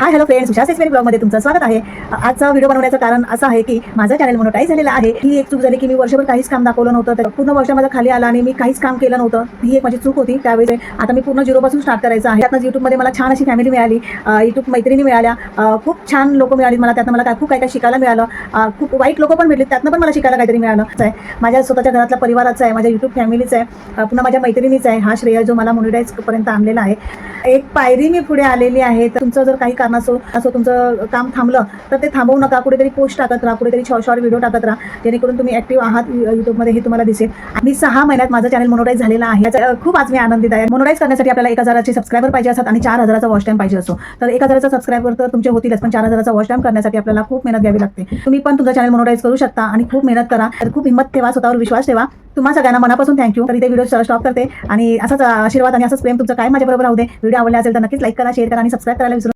Hi hello friends, विशास एक्सपेरी ब्लॉगमध्ये तुमचं स्वागत आहे. आजचा व्हिडिओ बनवण्याचं कारण असं आहे की माझं चॅनल मोनोटाईज झालेलं आहे. ही एक चूक झाली की मी वर्षभर काहीच काम दाखवलं नव्हतं, तर पूर्ण वर्ष माझं खाली आला आणि मी काहीच काम केलं नव्हतं. ही एक माझी चूक होती. त्यावेळेस आता मी पूर्ण झिरोपासून स्टार्ट करायचं आहे. त्यातनं यूट्यूबमध्ये मला छान अशी फॅमिली मिळाली, यूट्यूब मैत्रिणी मिळाल्या, खूप छान लोक मिळाली मला. त्यातनं मला खूप काय काय शिकायला मिळालं. खूप वाईट लोक पण भेटले, त्यातनं पण मला शिकायला काहीतरी मिळालं आहे. माझ्या स्वतःच्या घरातला परिवाराचा आहे, माझ्या यूट्यूब फॅमिलीचा आहे, पुन्हा माझ्या मैत्रिणीचा आहे. हा श्रेय जो मला मोनिटाईजपर्यंत आणलेला आहे. एक पायरी मी पुढे आलेली आहे. तर तुमचं जर काही कारणास्तव असं तुमचं काम थांबलं तर ते थांबवू नका. कुठेतरी पोस्ट टाकत राहा, कुठेतरी शॉर्ट व्हिडिओ टाकत राहा, जेणेकरून तुम्ही ॲक्टिव्ह आहात यूट्यूबमध्ये हे तुम्हाला दिसेल. आणि 6 महिन्यात माझं चॅनल मोनोटाईज झालेलं आहे. याचा खूप आज मी आनंदित आहे. मोनोटाईज करण्यासाठी आपल्याला 1000चे सबस्क्रायबर पाहिजे असतात आणि 4000चा वॉच टाईम पाहिजे असतो. तर 1000चा सबस्क्रायबर तर तुमचे होतीलच, पण 4000चा वॉच टाईम करण्यासाठी आपल्याला खूप मेहनत घ्यावी लागते. तुम्ही पण तुमचं चॅनल मोनोटाईज करू शकता आणि खूप मेहनत करा. तर खूप हिंमत ठेवा, स्वतःवर विश्वास ठेवा. तुम्हा सगळ्यांना मनापासून थँक्यू. तर इथे व्हिडिओ स्टॉप करते आणि असाच आशीर्वाद आणि असंच प्रेम तुमचं काय माझ्याबरोबर राहू दे. व्हिडिओ आवडला असेल तर नक्कीच लाईक करा, शेअर करा आणि सबस्क्राईब करायला विसरू